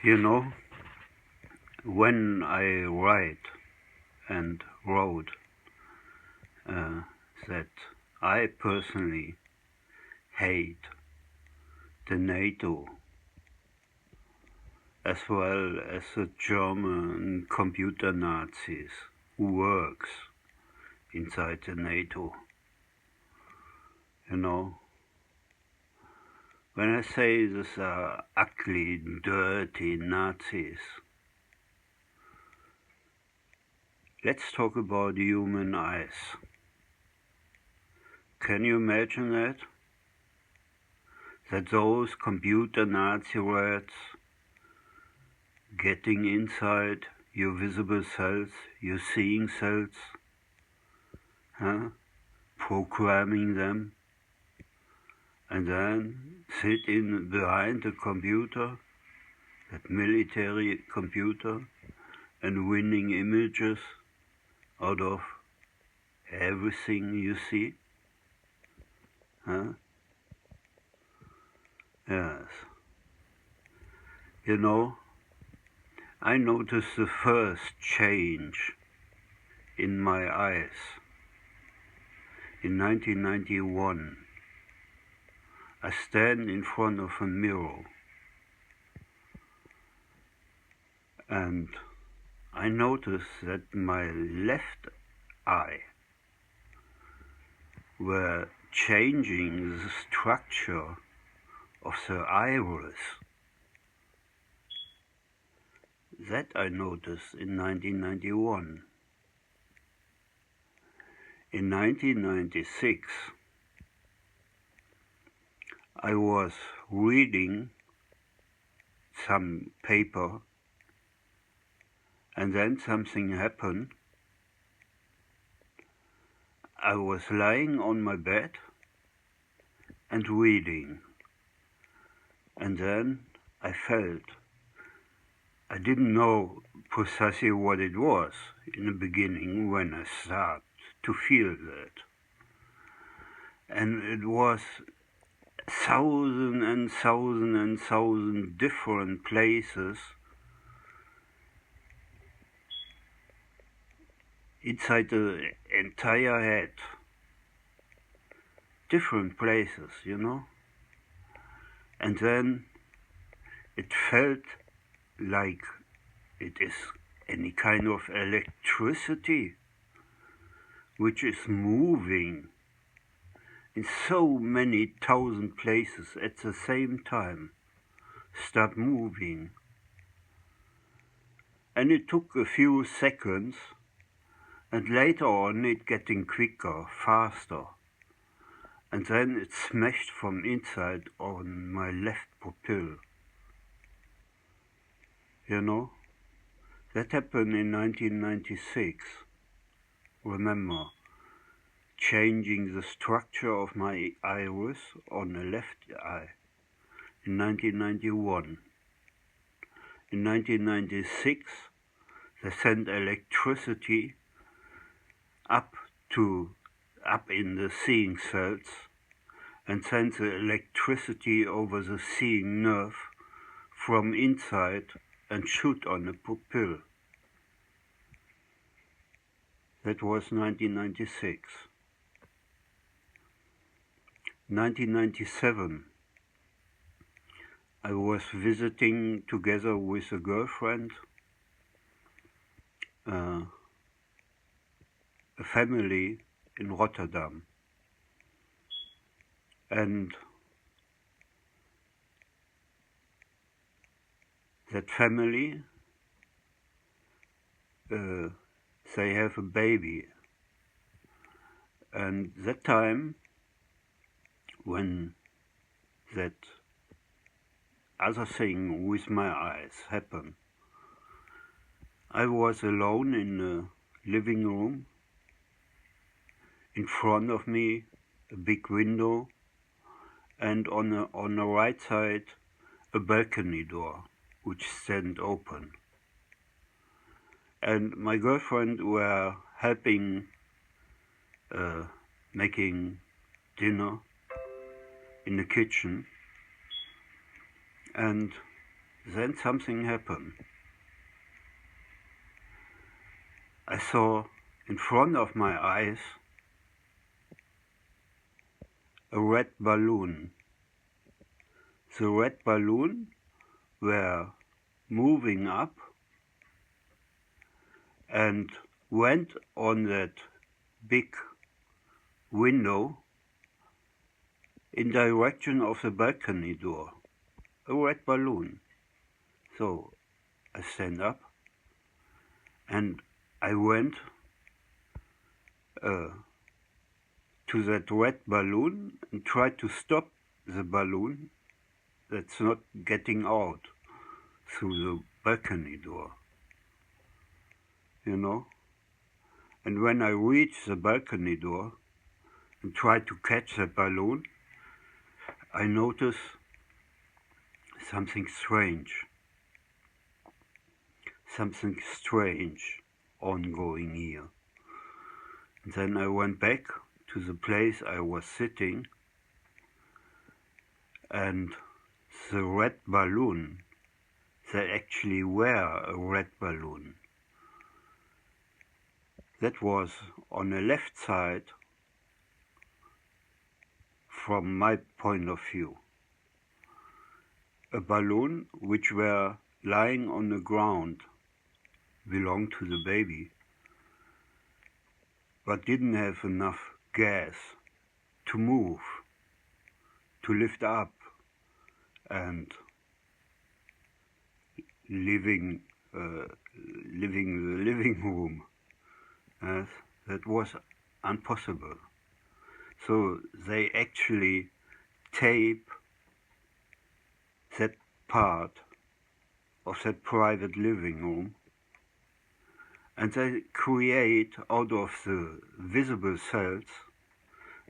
You know, when I write and wrote that I personally hate the NATO as well as the German Computer-Nazis who works inside the NATO. You know, when I say these are ugly, dirty Nazis, let's talk about human eyes. Can you imagine that? That those computer Nazi rats getting inside your visible cells, your seeing cells, programming them, and then sit in behind the computer, that military computer, and winning images out of everything you see? Yes. You know, I noticed the first change in my eyes in 1991. I stand in front of a mirror and I noticed that my left eye were changing the structure of the iris. That I noticed in 1991. In 1996, I was reading some paper and then something happened. I was lying on my bed and reading, and then I felt, I didn't know precisely what it was in the beginning when I started to feel that. And it was thousand different places inside the entire head. Different places, you know? And then it felt like it is any kind of electricity which is moving in so many thousand places at the same time, start moving. And it took a few seconds, and later on it getting quicker, faster. And then it smashed from inside on my left pupil. You know, that happened in 1996. Remember, changing the structure of my iris on the left eye in 1991. In 1996, they sent electricity up in the seeing cells and sent the electricity over the seeing nerve from inside and shoot on the pupil. That was 1996. 1997, I was visiting together with a girlfriend a family in Rotterdam. And that family, they have a baby. And that time, when that other thing with my eyes happened, I was alone in the living room. In front of me, a big window, and on the right side, a balcony door, which stand open. And my girlfriend were helping making dinner in the kitchen, and then something happened. I saw in front of my eyes a red balloon. The red balloon were moving up and went on that big window in direction of the balcony door. A red balloon. So I stand up and I went to that red balloon and tried to stop the balloon that's not getting out through the balcony door, you know. And when I reached the balcony door and tried to catch that balloon, I noticed something strange ongoing here. And then I went back to the place I was sitting, and the red balloon, they actually were a red balloon. That was on the left side from my point of view. A balloon which were lying on the ground, belonged to the baby, but didn't have enough gas to move, to lift up and living the living room. Yes, that was impossible. So they actually tape that part of that private living room, and they create out of the visible cells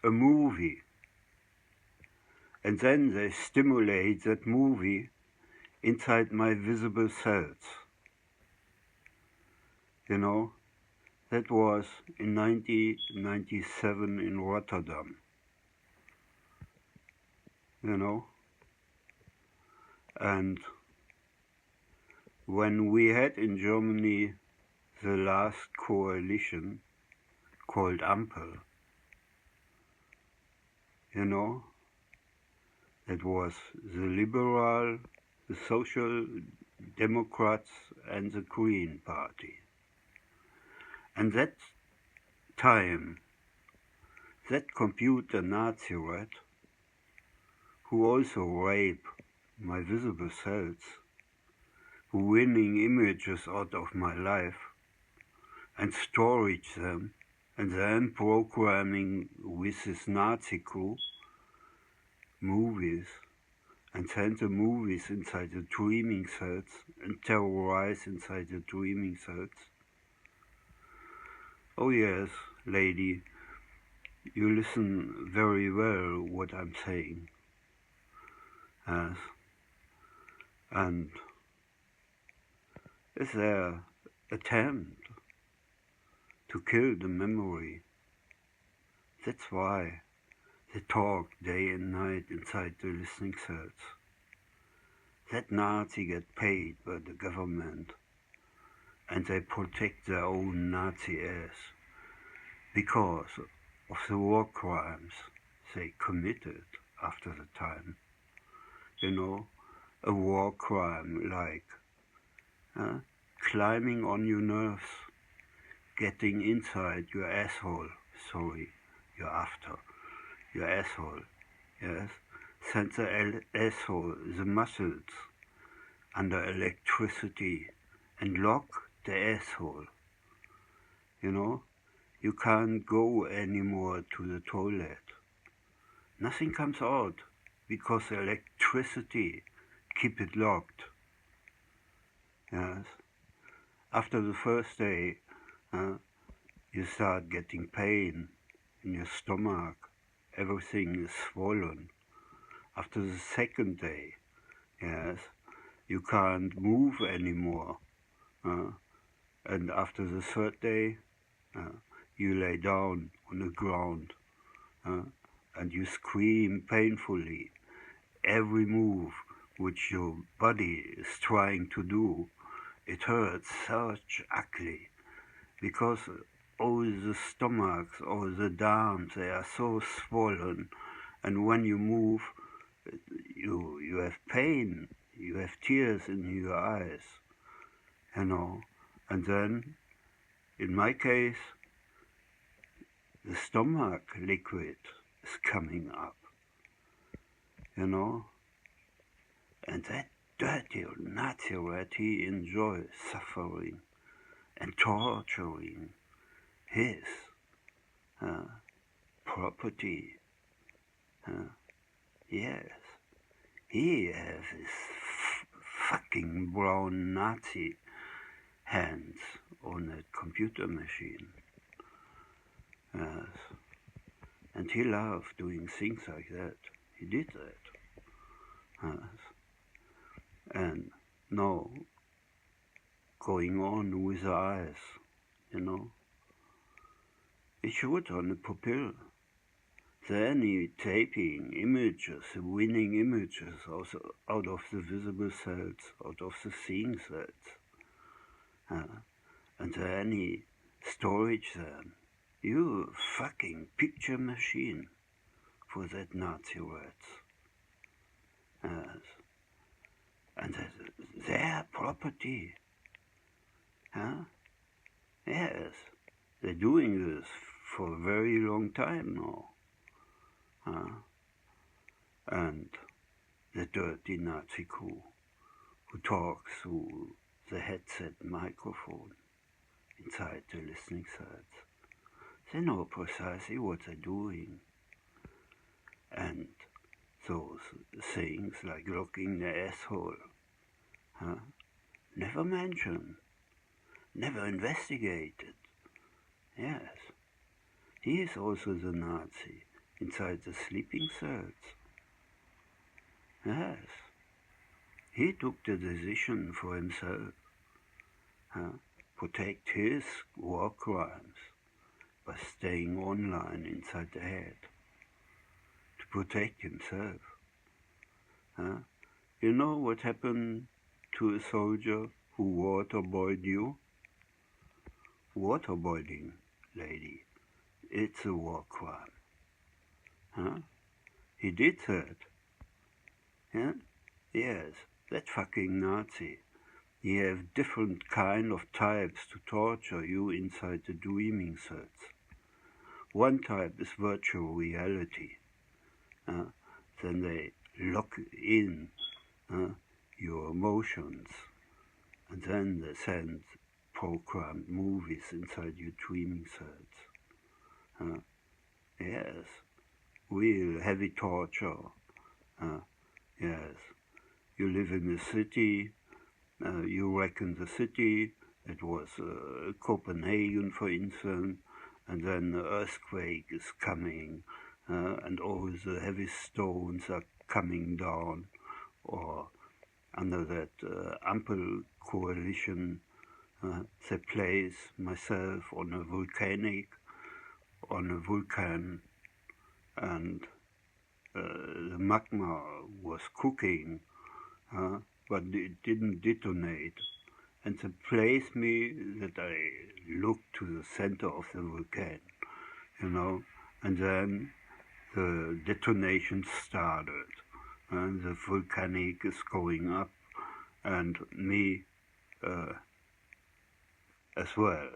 a movie. And then they stimulate that movie inside my visible cells. You know, that was in 1997 in Rotterdam. You know, and when we had in Germany the last coalition called Ampel, you know, that was the Liberal, the Social Democrats and the Green Party. And that time, that Computernazi, who also raped my visible cells, who winning images out of my life and storage them, and then programming with this Nazi crew movies, and send the movies inside the dreaming cells and terrorize inside the dreaming cells. Oh yes, lady, you listen very well what I'm saying. Yes. And is there attempt to kill the memory? That's why they talk day and night inside the listening cells. That Nazi get paid by the government, and they protect their own Nazi ass because of the war crimes they committed after the time. You know, a war crime like climbing on your nerves, getting inside your asshole, your asshole, yes, send the asshole, the muscles, under electricity and lock the asshole. You know, you can't go anymore to the toilet. Nothing comes out because the electricity keep it locked. Yes. After the first day, you start getting pain in your stomach. Everything is swollen. After the second day, yes, you can't move anymore. And after the third day, you lay down on the ground and you scream painfully. Every move which your body is trying to do, it hurts such ugly, because all the stomachs, all the darms, they are so swollen, and when you move, you have pain, you have tears in your eyes, and then, in my case, the stomach liquid is coming up, and that dirty Naziratte, he enjoys suffering and torturing his property. Yes, he has his fucking brown Nazi hands on that computer machine. Yes. And he loved doing things like that. He did that. Yes. And now, going on with the eyes, he showed on the pupil. Then he taping images, winning images out of the visible cells, out of the seeing cells. And then he storage them. You fucking picture machine for that Naziratte. Yes. And that's their property. Yes. They're doing this for a very long time now. And the dirty Nazi crew who talks through the headset microphone inside the listening cells. They know precisely what they're doing. And those things like looking the asshole, never mentioned, never investigated. Yes, he is also the Nazi inside the sleeping cells. Yes, he took the decision for himself, protect his war crimes by staying online inside the head, to protect himself. You know what happened to a soldier who waterboarded you? Waterboarding, lady, it's a war crime. He did that. Yes, that fucking Nazi. He have different kind of types to torture you inside the dreaming cells. One type is virtual reality. Then they lock in your emotions, and then they send programmed movies inside your dreaming cells. Yes, real heavy torture. Yes, you live in a city, you reckon the city, it was Copenhagen for instance, and then the earthquake is coming, and all the heavy stones are coming down, or under that ample coalition, they place myself on a vulcan, and the magma was cooking, but it didn't detonate. And they placed me that I looked to the center of the volcano, and then the detonation started, and the volcanic is going up, and me as well,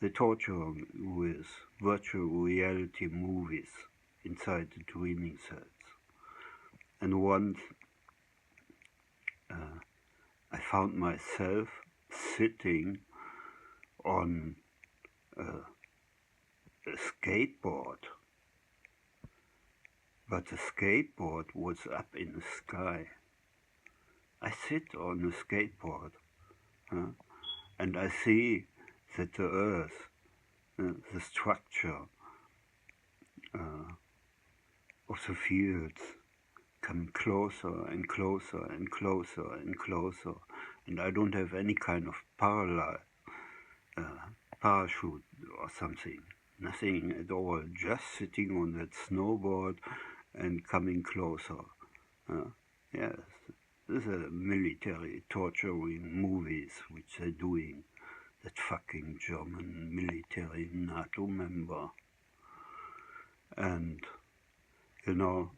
They torture with virtual reality movies inside the dreaming cells. And once I found myself sitting on a skateboard, but the skateboard was up in the sky. I sit on a skateboard, and I see that the earth, the structure of the fields, coming closer and closer and closer and closer, and I don't have any kind of parachute or something, nothing at all, just sitting on that snowboard and coming closer Yes, these are military torturing movies which they're doing. That fucking German military NATO member. And, you know,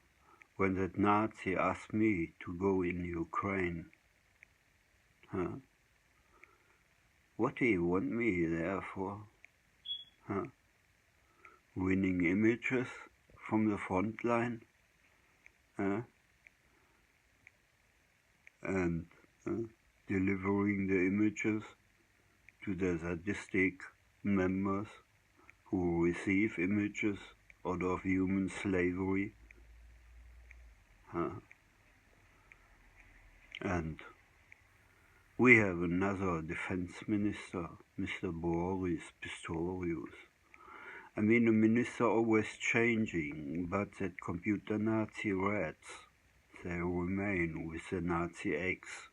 when that Nazi asked me to go in Ukraine, what do you want me there for? Winning images from the front line? And delivering the images to the sadistic members who receive images out of human slavery. And we have another defense minister, Mr. Boris Pistorius. I mean, the minister always changing, but that Computernazi rats, they remain with the Nazi X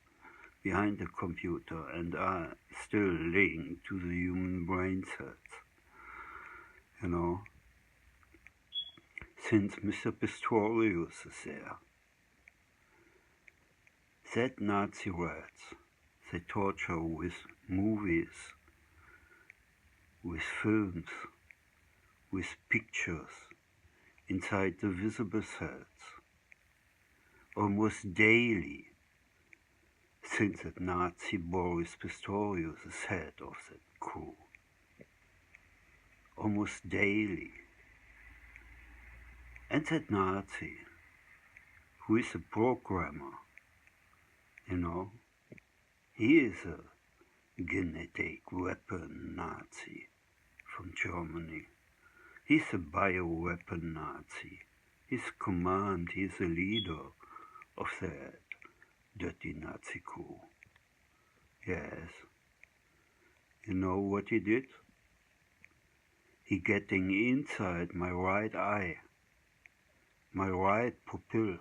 behind the computer and are still linked to the human brain cells. You know, since Mr. Pistorius is there. That Nazi rats, they torture with movies, with films, with pictures inside the visible cells, almost daily, since that Nazi Boris Pistorius is head of that crew. Almost daily. And that Nazi, who is a programmer, you know, he is a genetic weapon Nazi from Germany. He's a bioweapon Nazi. He's command, he's a leader of that dirty Nazi crew. Yes. You know what he did? He getting inside my right eye, my right pupil.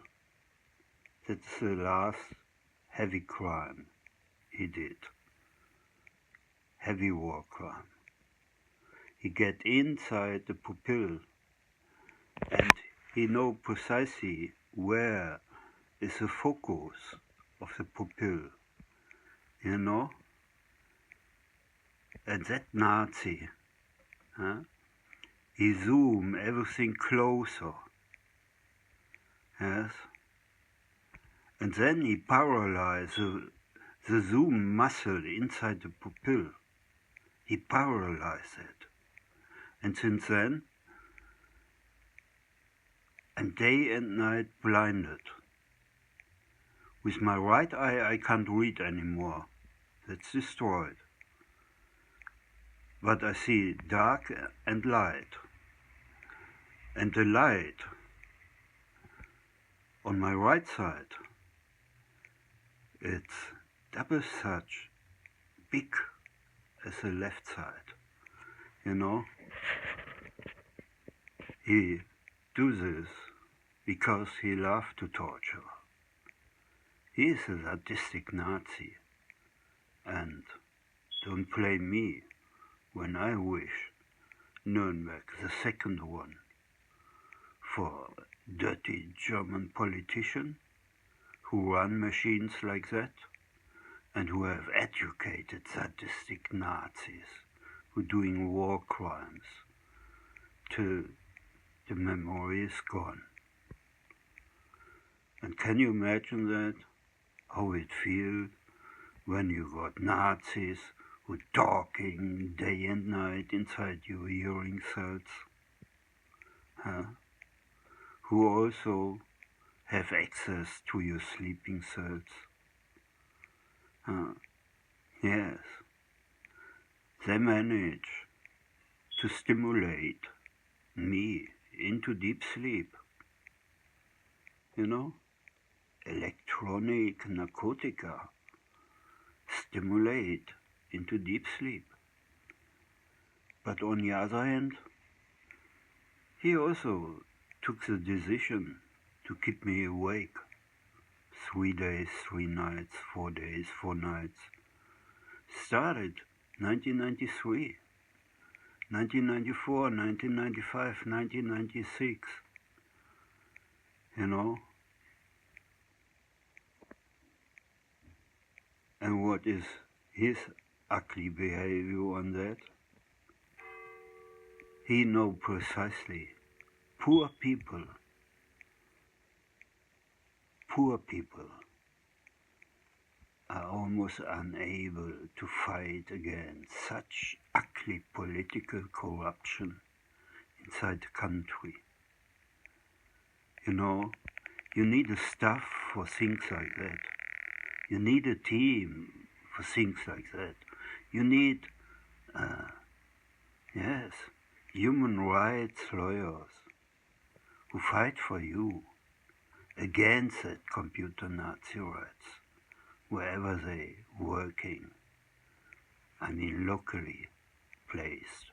That's the last heavy crime he did. Heavy war crime. He get inside the pupil and he know precisely where is the focus of the pupil, you know? And that Nazi, he zoom everything closer, yes? And then he paralyze the zoom muscle inside the pupil. He paralyzed it. And since then, I'm day and night blinded. With my right eye I can't read anymore. That's destroyed. But I see dark and light. And the light on my right side, it's double such big as the left side, you know. He do this because he loves to torture. He is a sadistic Nazi, and don't blame me when I wish Nuremberg the second one for dirty German politicians who run machines like that and who have educated sadistic Nazis who are doing war crimes till the memory is gone. And can you imagine that? How it feels when you got Nazis who talking day and night inside your hearing cells, who also have access to your sleeping cells. Yes, they manage to stimulate me into deep sleep. You know, electronic narcotica stimulate into deep sleep. But on the other hand, he also took the decision to keep me awake. 3 days, 3 nights, 4 days, 4 nights. Started 1993, 1994, 1995, 1996. You know, And what is his ugly behavior on that? He knows precisely poor people are almost unable to fight against such ugly political corruption inside the country. You know, you need a staff for things like that. You need a team for things like that. You need, yes, human rights lawyers who fight for you against that Computernazi rights, wherever they working. I mean locally placed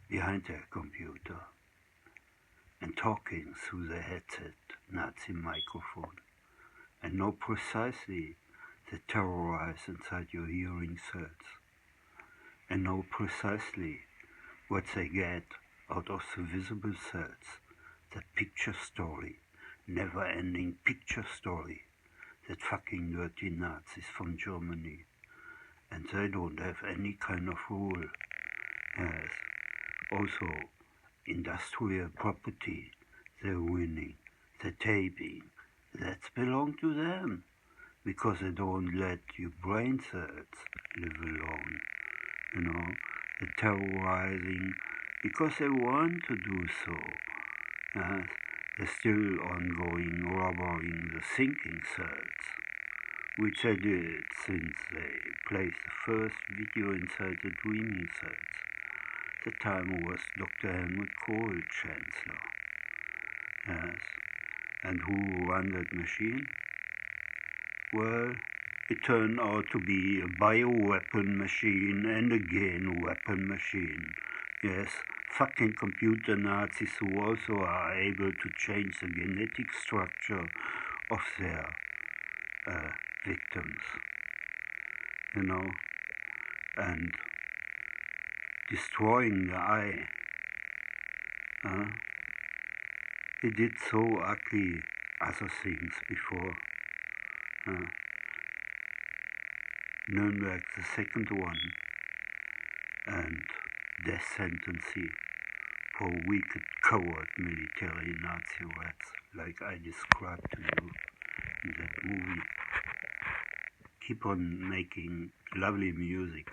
behind their computer and talking through the Headsetnazifresse microphone and know precisely the terrorize inside your hearing cells and know precisely what they get out of the visible cells, that picture story, never-ending picture story, that fucking dirty Nazis from Germany. And they don't have any kind of rule. Yes. Also, industrial property, they're winning, the taping, that's belong to them, because they don't let your brain cells live alone. You know, the terrorizing, because they want to do so. Yes. They're still ongoing robbing the thinking cells, which they did since they placed the first video inside the dreaming cells. The time was Dr. Helmut Kohl, Chancellor. Yes. And who ran that machine? Well, it turned out to be a bioweapon machine and again weapon machine. Yes, fucking computer Nazis who also are able to change the genetic structure of their victims. You know, and destroying the eye. They did so ugly other things before. Nuremberg, the second one, and death sentencing for wicked, coward military Nazi rats, like I described to you in that movie. Keep on making lovely music.